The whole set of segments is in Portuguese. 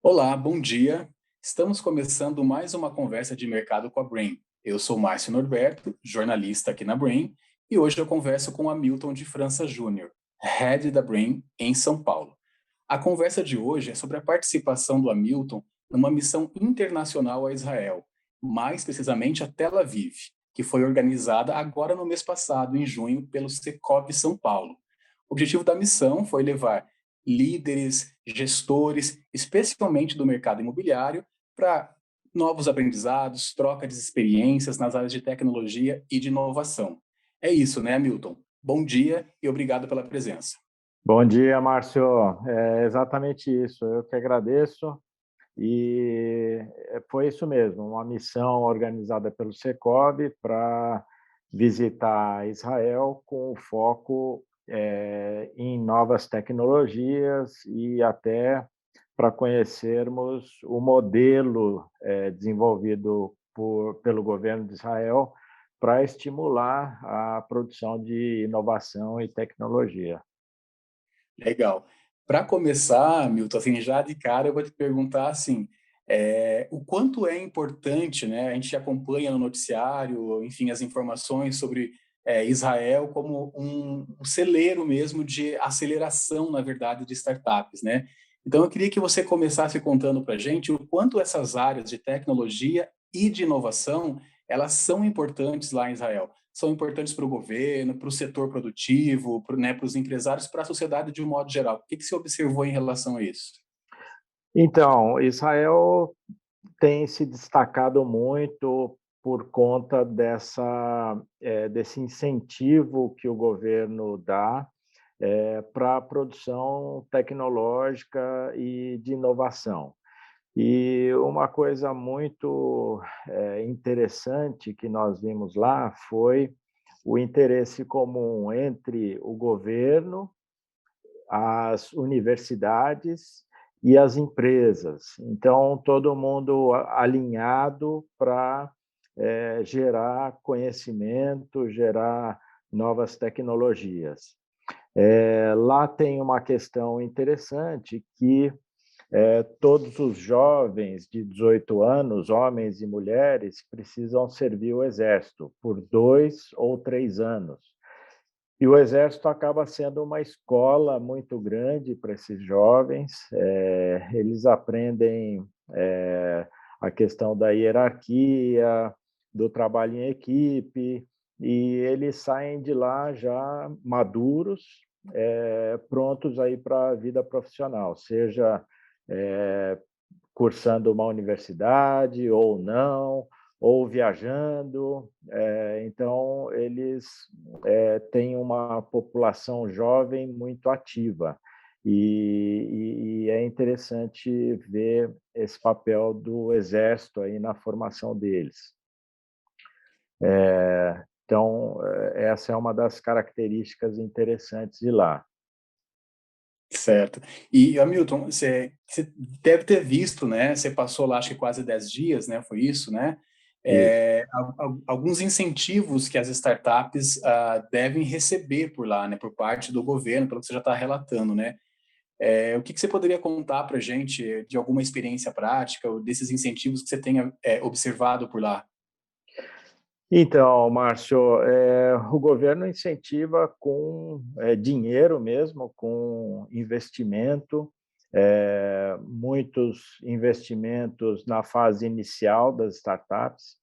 Olá, bom dia. Estamos começando mais uma conversa de mercado com a Brain. Eu sou Márcio Norberto, jornalista aqui na Brain, e hoje eu converso com Hamilton de França Júnior, head da Brain em São Paulo. A conversa de hoje é sobre a participação do Hamilton numa missão internacional a Israel, mais precisamente a Tel Aviv, que foi organizada agora no mês passado, em junho, pelo Secov São Paulo. O objetivo da missão foi levar líderes, gestores, especialmente do mercado imobiliário, para novos aprendizados, troca de experiências nas áreas de tecnologia e de inovação. É isso, né, Hamilton? Bom dia e obrigado pela presença. Bom dia, Márcio. É exatamente isso. Eu que agradeço. E foi isso mesmo, uma missão organizada pelo Secov para visitar Israel com o foco em novas tecnologias e até para conhecermos o modelo desenvolvido pelo governo de Israel para estimular a produção de inovação e tecnologia. Legal. Para começar, Milton, assim, já de cara eu vou te perguntar assim, o quanto é importante, né? A gente acompanha no noticiário, enfim, as informações sobre Israel como um celeiro mesmo de aceleração, na verdade, de startups, né? Então eu queria que você começasse contando para a gente o quanto essas áreas de tecnologia e de inovação elas são importantes lá em Israel, são importantes para o governo, para o setor produtivo, para, né, para os empresários, para a sociedade de um modo geral. O que você observou em relação a isso? Então, Israel tem se destacado muito por conta desse incentivo que o governo dá para a produção tecnológica e de inovação. E uma coisa muito interessante que nós vimos lá foi o interesse comum entre o governo, as universidades e as empresas. Então, todo mundo alinhado para gerar conhecimento, gerar novas tecnologias. Lá tem uma questão interessante que todos os jovens de 18 anos, homens e mulheres, precisam servir o Exército por 2 ou 3 anos. E o Exército acaba sendo uma escola muito grande para esses jovens. Eles aprendem a questão da hierarquia, do trabalho em equipe, e eles saem de lá já maduros, prontos aí para a vida profissional, seja cursando uma universidade ou não, ou viajando. Então, eles têm uma população jovem muito ativa. E é interessante ver esse papel do Exército aí na formação deles. Então, essa é uma das características interessantes de lá. Certo. E, Hamilton, você deve ter visto, né? Você passou lá, acho que quase 10 dias, né? Foi isso, né? Isso. Alguns incentivos que as startups devem receber por lá, né? Por parte do governo, pelo que você já está relatando, né? O que você poderia contar para a gente de alguma experiência prática ou desses incentivos que você tenha observado por lá? Então, Márcio, o governo incentiva com dinheiro mesmo, com investimento, muitos investimentos na fase inicial das startups,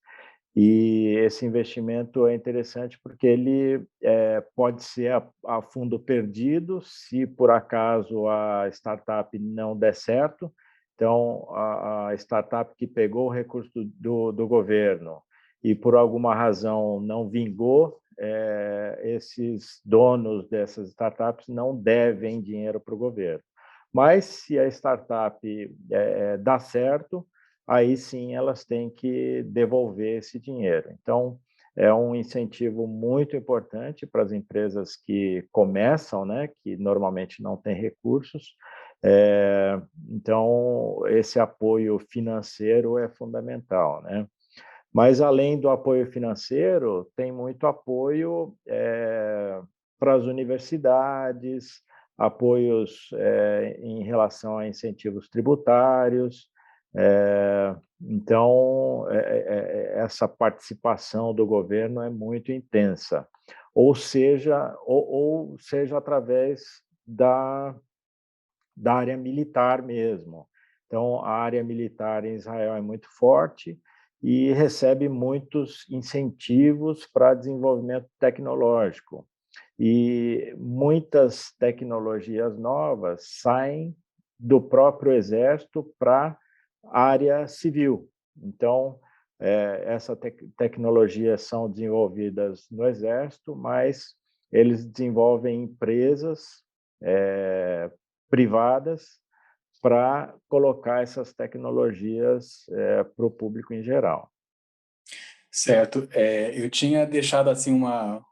e esse investimento é interessante porque ele pode ser a fundo perdido se por acaso a startup não der certo. Então, a startup que pegou o recurso do governo e por alguma razão não vingou, esses donos dessas startups não devem dinheiro para o governo. Mas se a startup dá certo, aí sim elas têm que devolver esse dinheiro. Então, é um incentivo muito importante para as empresas que começam, né, que normalmente não têm recursos. Então, esse apoio financeiro é fundamental, né? Mas, além do apoio financeiro, tem muito apoio para as universidades, apoios em relação a incentivos tributários. Então, essa participação do governo é muito intensa, ou seja através da área militar mesmo. Então, a área militar em Israel é muito forte e recebe muitos incentivos para desenvolvimento tecnológico. E muitas tecnologias novas saem do próprio exército para a área civil. Então, essas tecnologias são desenvolvidas no exército, mas eles desenvolvem empresas privadas para colocar essas tecnologias para o público em geral. Certo. Eu tinha deixado assim uma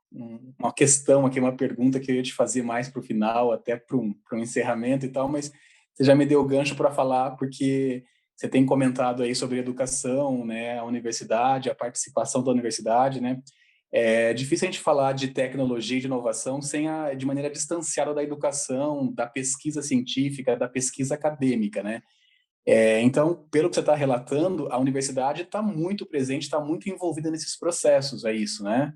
questão aqui, uma pergunta que eu ia te fazer mais para o final, até para um encerramento e tal, mas você já me deu o gancho para falar, porque você tem comentado aí sobre educação, né, a universidade, a participação da universidade, né? É difícil a gente falar de tecnologia e de inovação de maneira distanciada da educação, da pesquisa científica, da pesquisa acadêmica, né? Então, pelo que você está relatando, a universidade está muito presente, está muito envolvida nesses processos, é isso, né?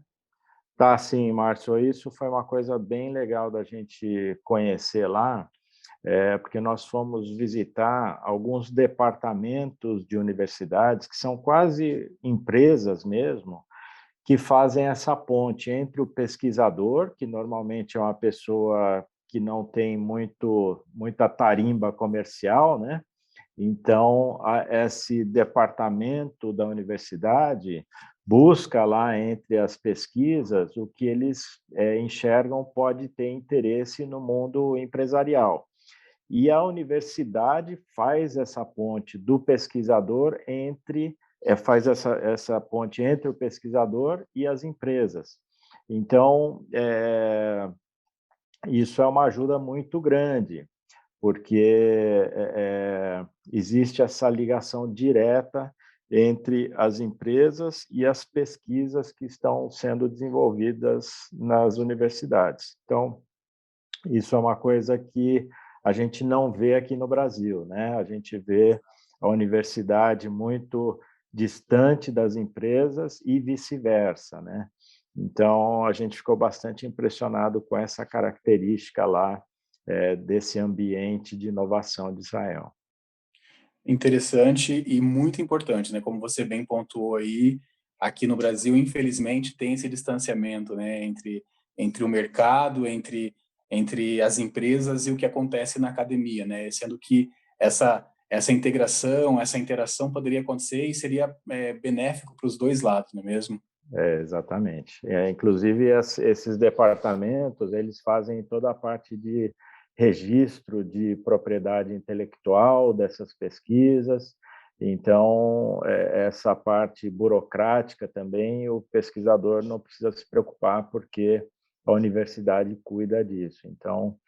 Tá, sim, Márcio, isso foi uma coisa bem legal da gente conhecer lá, porque nós fomos visitar alguns departamentos de universidades que são quase empresas mesmo, que fazem essa ponte entre o pesquisador, que normalmente é uma pessoa que não tem muita tarimba comercial, né? Então, esse departamento da universidade busca lá entre as pesquisas o que eles enxergam pode ter interesse no mundo empresarial. E a universidade faz essa ponte do pesquisador faz essa ponte entre o pesquisador e as empresas. Então, isso é uma ajuda muito grande, porque existe essa ligação direta entre as empresas e as pesquisas que estão sendo desenvolvidas nas universidades. Então, isso é uma coisa que a gente não vê aqui no Brasil, né? A gente vê a universidade muito distante das empresas e vice-versa, né? Então, a gente ficou bastante impressionado com essa característica lá desse ambiente de inovação de Israel. Interessante e muito importante, né? Como você bem pontuou aí, aqui no Brasil, infelizmente, tem esse distanciamento, né, entre o mercado, entre as empresas e o que acontece na academia, né? Sendo que essa integração, essa interação poderia acontecer e seria benéfico para os dois lados, não é mesmo? Exatamente. Inclusive, esses departamentos, eles fazem toda a parte de registro de propriedade intelectual dessas pesquisas. Então, essa parte burocrática também, o pesquisador não precisa se preocupar, porque a universidade cuida disso. Então,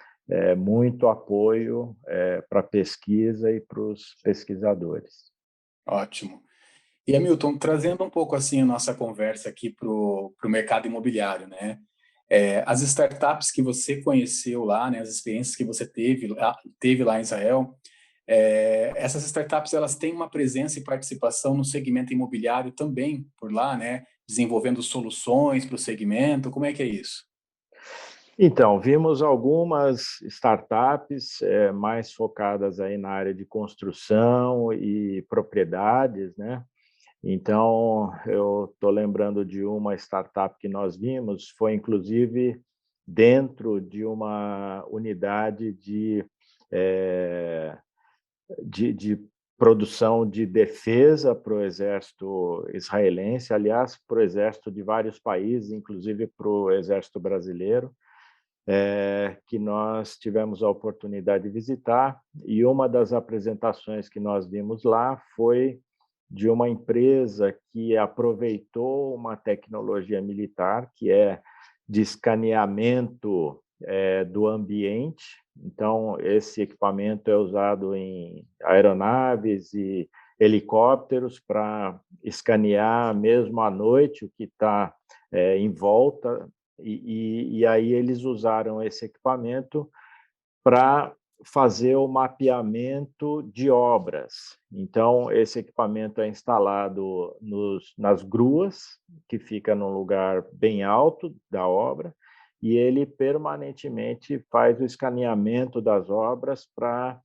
muito apoio para a pesquisa e para os pesquisadores. Ótimo. E Hamilton, trazendo um pouco assim a nossa conversa aqui para o mercado imobiliário, né? As startups que você conheceu lá, né? As experiências que você teve lá em Israel, essas startups elas têm uma presença e participação no segmento imobiliário também por lá, né? Desenvolvendo soluções para o segmento. Como é que é isso? Então, vimos algumas startups mais focadas aí na área de construção e propriedades, né? Então, eu estou lembrando de uma startup que nós vimos, foi inclusive dentro de uma unidade de produção de defesa para o exército israelense, aliás, para o exército de vários países, inclusive para o exército brasileiro, que nós tivemos a oportunidade de visitar, e uma das apresentações que nós vimos lá foi de uma empresa que aproveitou uma tecnologia militar, que é de escaneamento do ambiente. Então, esse equipamento é usado em aeronaves e helicópteros para escanear mesmo à noite o que está em volta, e aí eles usaram esse equipamento para fazer o mapeamento de obras. Então, esse equipamento é instalado nas gruas, que fica num lugar bem alto da obra, e ele permanentemente faz o escaneamento das obras para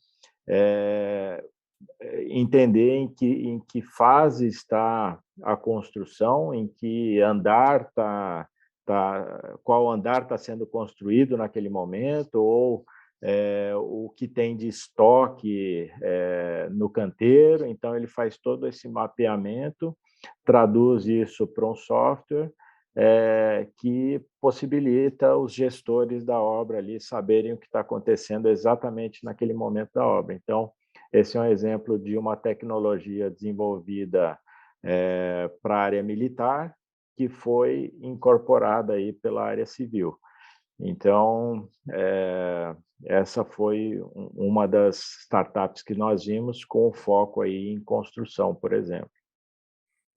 entender em que fase está a construção, em que andar qual andar está sendo construído naquele momento, ou o que tem de estoque no canteiro. Então, ele faz todo esse mapeamento, traduz isso para um software que possibilita os gestores da obra ali saberem o que está acontecendo exatamente naquele momento da obra. Então, esse é um exemplo de uma tecnologia desenvolvida para a área militar, que foi incorporada aí pela área civil. Então, essa foi uma das startups que nós vimos com foco aí em construção, por exemplo.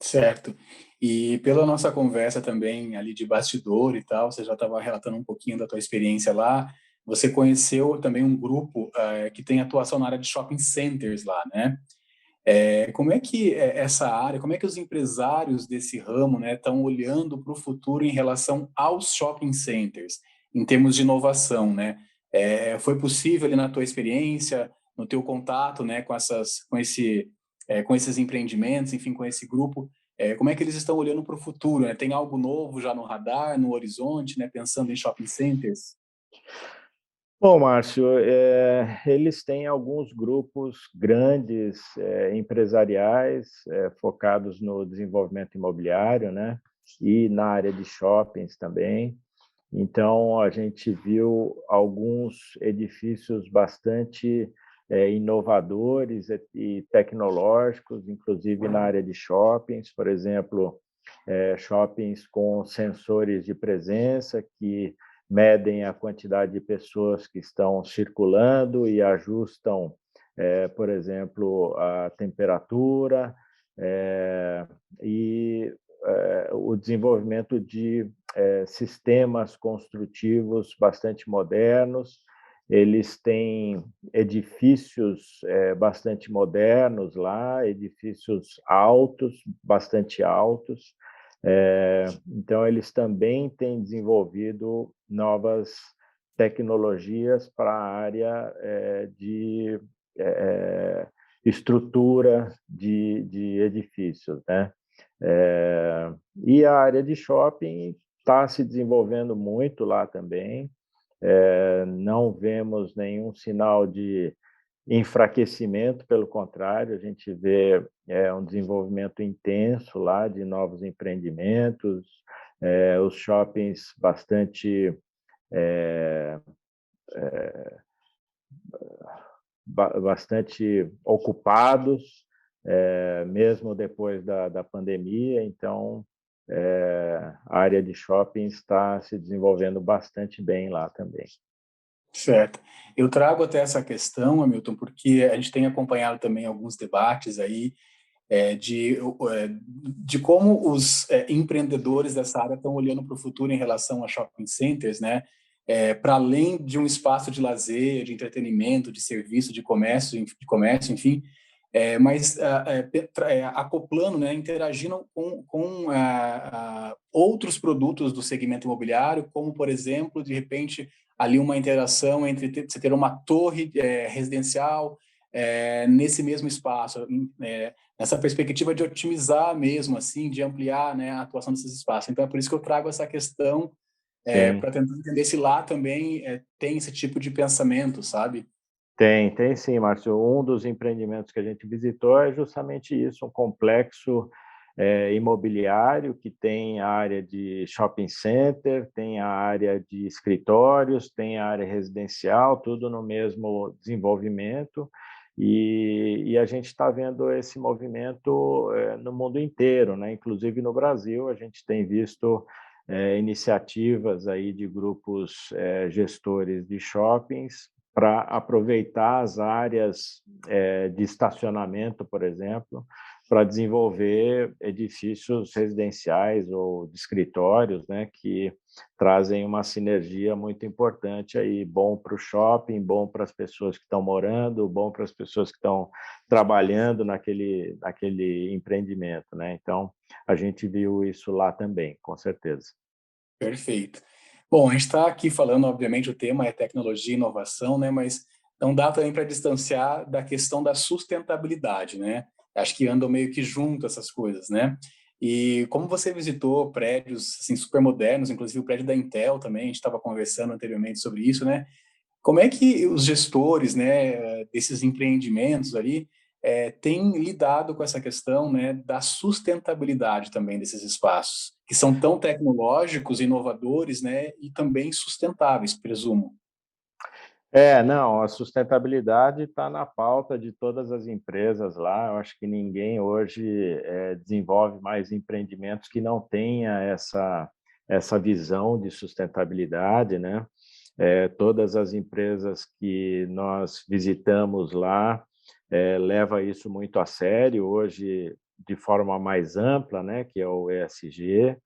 Certo. E pela nossa conversa também ali de bastidor e tal, você já estava relatando um pouquinho da tua experiência lá, você conheceu também um grupo que tem atuação na área de shopping centers lá, né? Como é que essa área, como é que os empresários desse ramo, né, estão olhando para o futuro em relação aos shopping centers, em termos de inovação, né? Foi possível ali na tua experiência, no teu contato, né, com esses empreendimentos, enfim, com esse grupo, como é que eles estão olhando para o futuro, né? Tem algo novo já no radar, no horizonte, né, pensando em shopping centers? Bom, Márcio, eles têm alguns grupos grandes empresariais focados no desenvolvimento imobiliário, né? E na área de shoppings também. Então, a gente viu alguns edifícios bastante inovadores e tecnológicos, inclusive na área de shoppings, por exemplo, shoppings com sensores de presença que medem a quantidade de pessoas que estão circulando e ajustam, por exemplo, a temperatura, e o desenvolvimento de sistemas construtivos bastante modernos. Eles têm edifícios bastante modernos lá, edifícios altos, bastante altos. Então, eles também têm desenvolvido novas tecnologias para a área de estrutura de edifícios, né? E a área de shopping está se desenvolvendo muito lá também. Não vemos nenhum sinal de enfraquecimento, pelo contrário, a gente vê um desenvolvimento intenso lá de novos empreendimentos, os shoppings bastante bastante ocupados, mesmo depois da pandemia. Então, a área de shopping está se desenvolvendo bastante bem lá também. Certo. Eu trago até essa questão, Hamilton, porque a gente tem acompanhado também alguns debates aí de como os empreendedores dessa área estão olhando para o futuro em relação a shopping centers, né? Para além de um espaço de lazer, de entretenimento, de serviço, de comércio, enfim, mas acoplando, né, interagindo com outros produtos do segmento imobiliário, como, por exemplo, de repente, ali uma interação entre você ter uma torre residencial nesse mesmo espaço, nessa perspectiva de otimizar mesmo, assim, de ampliar, né, a atuação desses espaços. Então, é por isso que eu trago essa questão para tentar entender se lá também tem esse tipo de pensamento, sabe? Tem sim, Márcio. Um dos empreendimentos que a gente visitou é justamente isso, um complexo imobiliário que tem a área de shopping center, tem a área de escritórios, tem a área residencial, tudo no mesmo desenvolvimento. E a gente está vendo esse movimento no mundo inteiro, né? Inclusive no Brasil, a gente tem visto iniciativas aí de grupos gestores de shoppings para aproveitar as áreas de estacionamento, por exemplo, para desenvolver edifícios residenciais ou de escritórios, né, que trazem uma sinergia muito importante aí, bom para o shopping, bom para as pessoas que estão morando, bom para as pessoas que estão trabalhando naquele empreendimento, né? Então, a gente viu isso lá também, com certeza. Perfeito. Bom, a gente está aqui falando, obviamente, o tema é tecnologia e inovação, né? Mas não dá também para distanciar da questão da sustentabilidade, né? Acho que andam meio que junto essas coisas, né? E como você visitou prédios assim, super modernos, inclusive o prédio da Intel também, a gente estava conversando anteriormente sobre isso, né? Como é que os gestores, né, desses empreendimentos ali, têm lidado com essa questão, né, da sustentabilidade também desses espaços, que são tão tecnológicos, inovadores, né, e também sustentáveis, presumo. Não, a sustentabilidade está na pauta de todas as empresas lá. Eu acho que ninguém hoje desenvolve mais empreendimentos que não tenha essa visão de sustentabilidade, né? Todas as empresas que nós visitamos lá leva isso muito a sério, hoje de forma mais ampla, né, que é o ESG.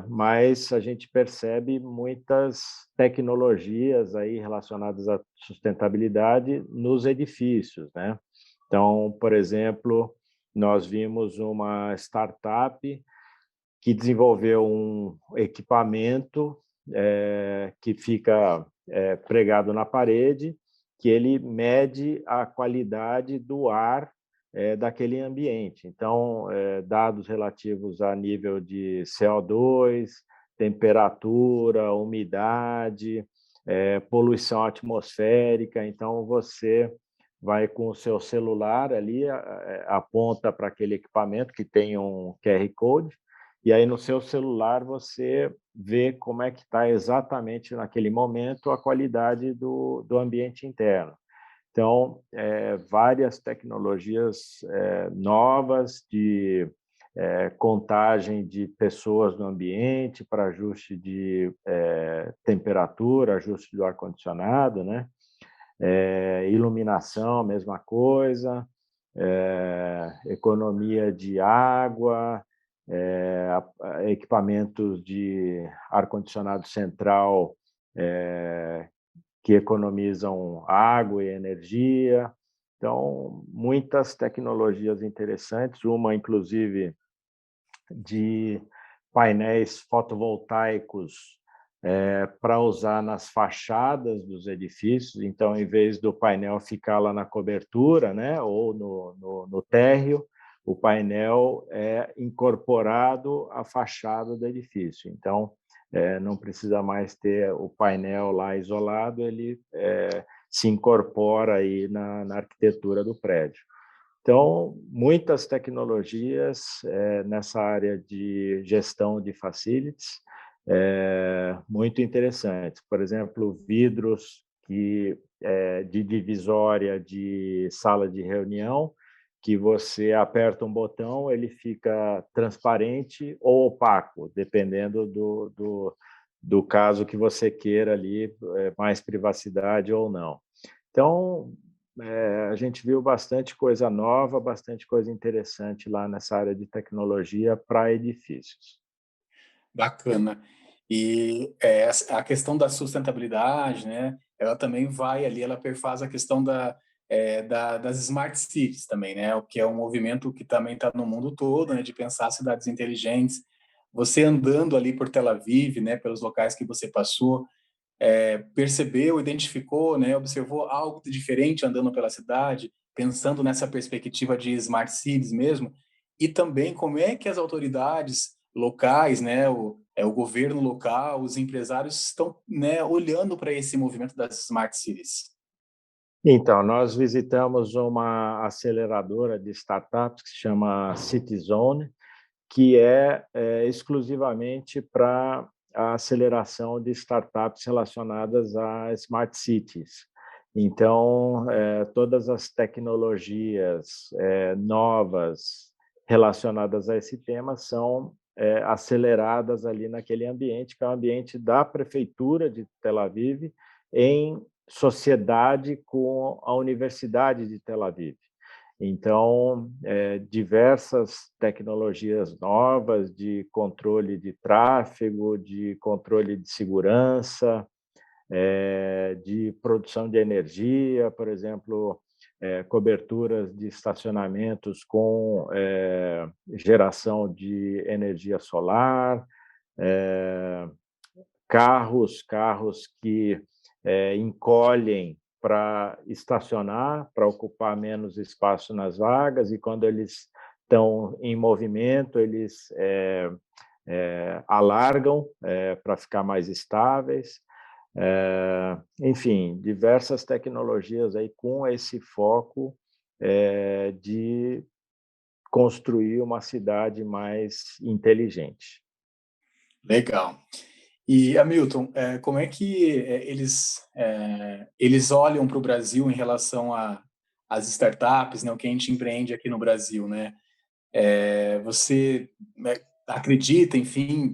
Mas a gente percebe muitas tecnologias aí relacionadas à sustentabilidade nos edifícios, né? Então, por exemplo, nós vimos uma startup que desenvolveu um equipamento que fica pregado na parede, que ele mede a qualidade do ar daquele ambiente. Então, dados relativos a nível de CO2, temperatura, umidade, poluição atmosférica. Então, você vai com o seu celular ali, aponta para aquele equipamento que tem um QR Code, e aí no seu celular você vê como é que está exatamente naquele momento a qualidade do ambiente interno. Então, várias tecnologias novas de contagem de pessoas no ambiente para ajuste de temperatura, ajuste do ar-condicionado, né? Iluminação, mesma coisa, economia de água, equipamentos de ar-condicionado central que economizam água e energia. Então, muitas tecnologias interessantes, uma, inclusive, de painéis fotovoltaicos para usar nas fachadas dos edifícios. Então, em vez do painel ficar lá na cobertura, né, ou no térreo, o painel é incorporado à fachada do edifício. Então, não precisa mais ter o painel lá isolado, ele se incorpora aí na arquitetura do prédio. Então, muitas tecnologias nessa área de gestão de facilities, muito interessantes. Por exemplo, vidros de divisória de sala de reunião, que você aperta um botão, ele fica transparente ou opaco, dependendo do caso que você queira ali, mais privacidade ou não. Então, a gente viu bastante coisa nova, bastante coisa interessante lá nessa área de tecnologia para edifícios. Bacana. E a questão da sustentabilidade, né? Ela também vai ali, ela perfaz a questão das smart cities também, né? O que é um movimento que também está no mundo todo, né? De pensar cidades inteligentes. Você andando ali por Tel Aviv, né? Pelos locais que você passou, percebeu, identificou, né? Observou algo de diferente andando pela cidade, pensando nessa perspectiva de smart cities mesmo, e também como é que as autoridades locais, né, o governo local, os empresários estão, né, olhando para esse movimento das smart cities. Então, nós visitamos uma aceleradora de startups que se chama CityZone, que é exclusivamente para a aceleração de startups relacionadas a smart cities. Então, todas as tecnologias novas relacionadas a esse tema são aceleradas ali naquele ambiente, que é o ambiente da Prefeitura de Tel Aviv, em sociedade com a Universidade de Tel Aviv. Então, diversas tecnologias novas de controle de tráfego, de controle de segurança, de produção de energia, por exemplo, coberturas de estacionamentos com geração de energia solar, carros que encolhem para estacionar, para ocupar menos espaço nas vagas, e quando eles estão em movimento, eles alargam para ficar mais estáveis. Enfim, diversas tecnologias aí com esse foco de construir uma cidade mais inteligente. Legal. E, Hamilton, como é que eles olham para o Brasil em relação às startups, né, o que a gente empreende aqui no Brasil, né? Você acredita, enfim,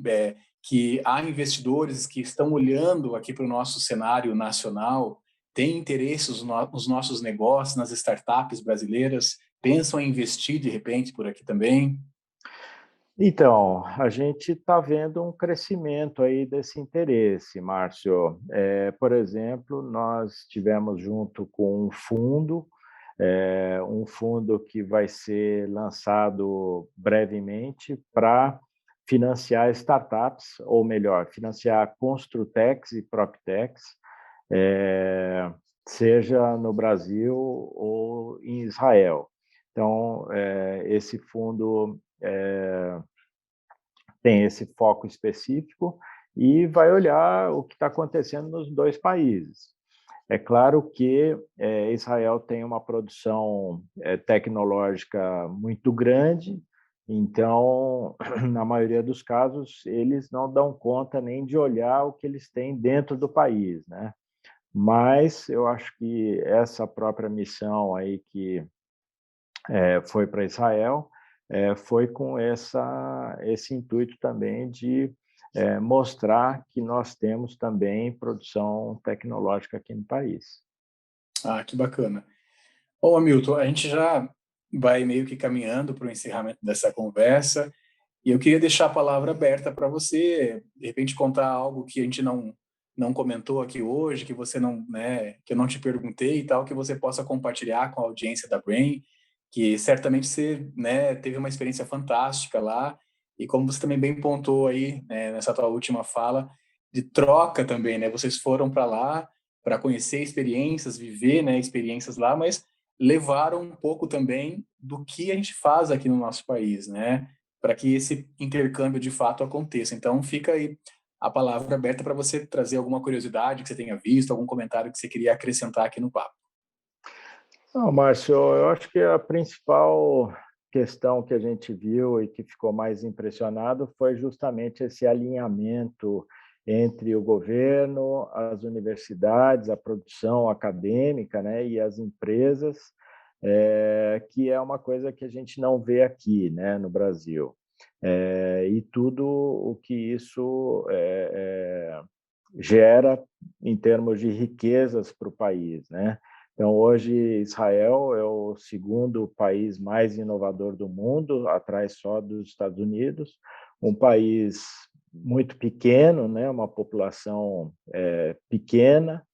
que há investidores que estão olhando aqui para o nosso cenário nacional, têm interesses nos nossos negócios, nas startups brasileiras, pensam em investir de repente por aqui também? Então, a gente está vendo um crescimento aí desse interesse, Márcio. Por exemplo, nós tivemos junto com um fundo que vai ser lançado brevemente para financiar startups, ou melhor, financiar Construtecs e Proptecs, seja no Brasil ou em Israel. Então, esse fundo tem esse foco específico e vai olhar o que está acontecendo nos dois países. É claro que Israel tem uma produção tecnológica muito grande, então, na maioria dos casos, eles não dão conta nem de olhar o que eles têm dentro do país, né? Mas eu acho que essa própria missão aí que foi para Israel foi com esse intuito também de mostrar que nós temos também produção tecnológica aqui no país. Ah, que bacana. Bom, Hamilton, a gente já vai meio que caminhando para o encerramento dessa conversa e eu queria deixar a palavra aberta para você, de repente contar algo que a gente não comentou aqui hoje, que você não, né, que eu não te perguntei e tal, que você possa compartilhar com a audiência da Brain, que certamente você, né, teve uma experiência fantástica lá e como você também bem pontuou aí, né, nessa tua última fala, de troca também, né? Vocês foram para lá para conhecer experiências, viver, né, experiências lá, mas levaram um pouco também do que a gente faz aqui no nosso país, né? Para que esse intercâmbio de fato aconteça. Então, fica aí a palavra aberta para você trazer alguma curiosidade que você tenha visto, algum comentário que você queria acrescentar aqui no papo. Não, Márcio, eu acho que a principal questão que a gente viu e que ficou mais impressionado foi justamente esse alinhamento entre o governo, as universidades, a produção acadêmica, né, e as empresas, que é uma coisa que a gente não vê aqui, né, no Brasil. E tudo o que isso gera em termos de riquezas para o país, né? Então, hoje, Israel é o segundo país mais inovador do mundo, atrás só dos Estados Unidos, um país muito pequeno, né? Uma população pequena,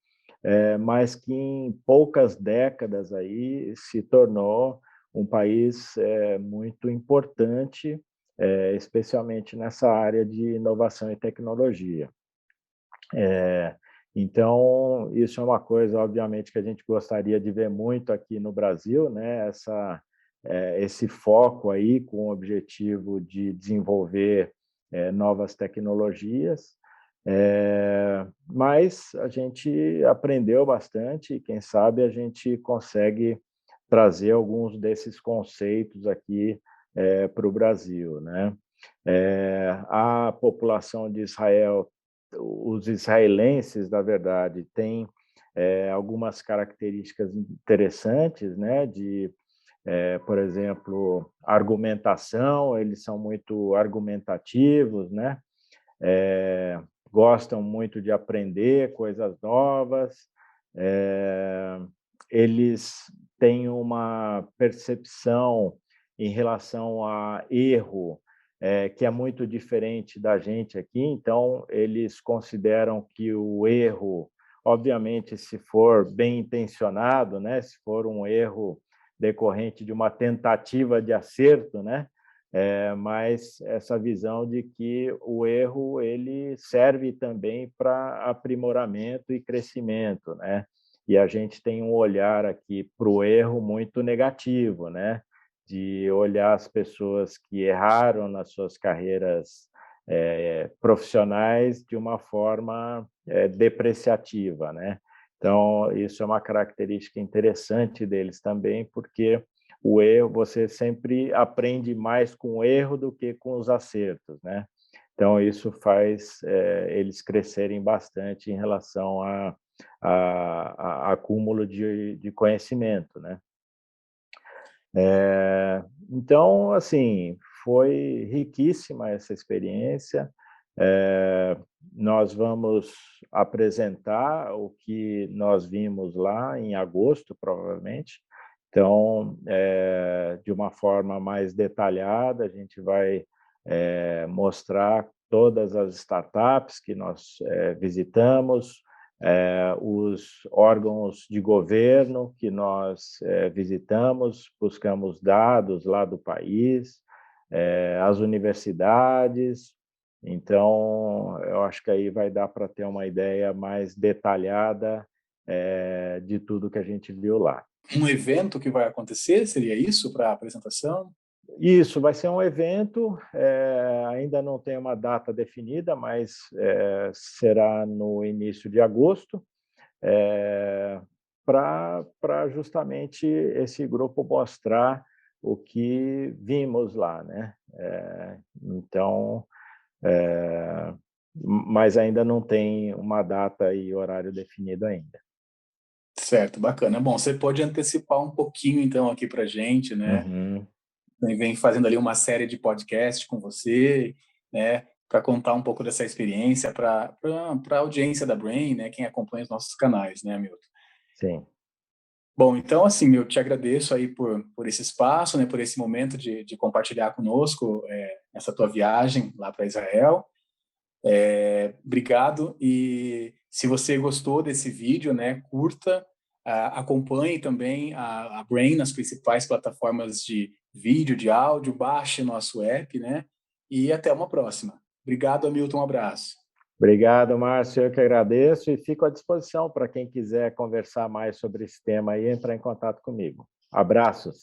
mas que em poucas décadas aí se tornou um país muito importante, especialmente nessa área de inovação e tecnologia. Então, isso é uma coisa, obviamente, que a gente gostaria de ver muito aqui no Brasil, né? Esse foco aí com o objetivo de desenvolver novas tecnologias, mas a gente aprendeu bastante e, quem sabe, a gente consegue trazer alguns desses conceitos aqui para o Brasil, né? A população de Israel, os israelenses, na verdade, têm algumas características interessantes, né? Por exemplo, argumentação, eles são muito argumentativos, né? Gostam muito de aprender coisas novas, eles têm uma percepção em relação a erro, que é muito diferente da gente aqui, então eles consideram que o erro, obviamente, se for bem intencionado, né, se for um erro decorrente de uma tentativa de acerto, né, mas essa visão de que o erro ele serve também para aprimoramento e crescimento, né? E a gente tem um olhar aqui para o erro muito negativo, né? De olhar as pessoas que erraram nas suas carreiras profissionais de uma forma depreciativa, né? Então, isso é uma característica interessante deles também, porque o erro, você sempre aprende mais com o erro do que com os acertos, né? Então, isso faz eles crescerem bastante em relação a acúmulo de conhecimento, né? Então, assim, foi riquíssima essa experiência. Nós vamos apresentar o que nós vimos lá em agosto, provavelmente. Então, de uma forma mais detalhada, a gente vai mostrar todas as startups que nós visitamos, os órgãos de governo que nós visitamos, buscamos dados lá do país, as universidades. Então, eu acho que aí vai dar para ter uma ideia mais detalhada de tudo que a gente viu lá. Um evento que vai acontecer, seria isso para a apresentação? Isso, vai ser um evento, ainda não tem uma data definida, mas será no início de agosto, para justamente esse grupo mostrar o que vimos lá, né? Então, mas ainda não tem uma data e horário definido ainda. Certo, bacana. Bom, você pode antecipar um pouquinho, então, aqui para a gente, né? Uhum. Vem fazendo ali uma série de podcast com você, né? Para contar um pouco dessa experiência para a audiência da Brain, né? Quem acompanha os nossos canais, né, Milton? Sim. Bom, então, assim, eu te agradeço aí por esse espaço, né? Por esse momento de compartilhar conosco essa tua viagem lá para Israel. Obrigado, e se você gostou desse vídeo, né, curta, acompanhe também a Brain nas principais plataformas de vídeo, de áudio, baixe nosso app, né, e até uma próxima. Obrigado, Hamilton, um abraço. Obrigado, Márcio, eu que agradeço e fico à disposição para quem quiser conversar mais sobre esse tema e entrar em contato comigo. Abraços.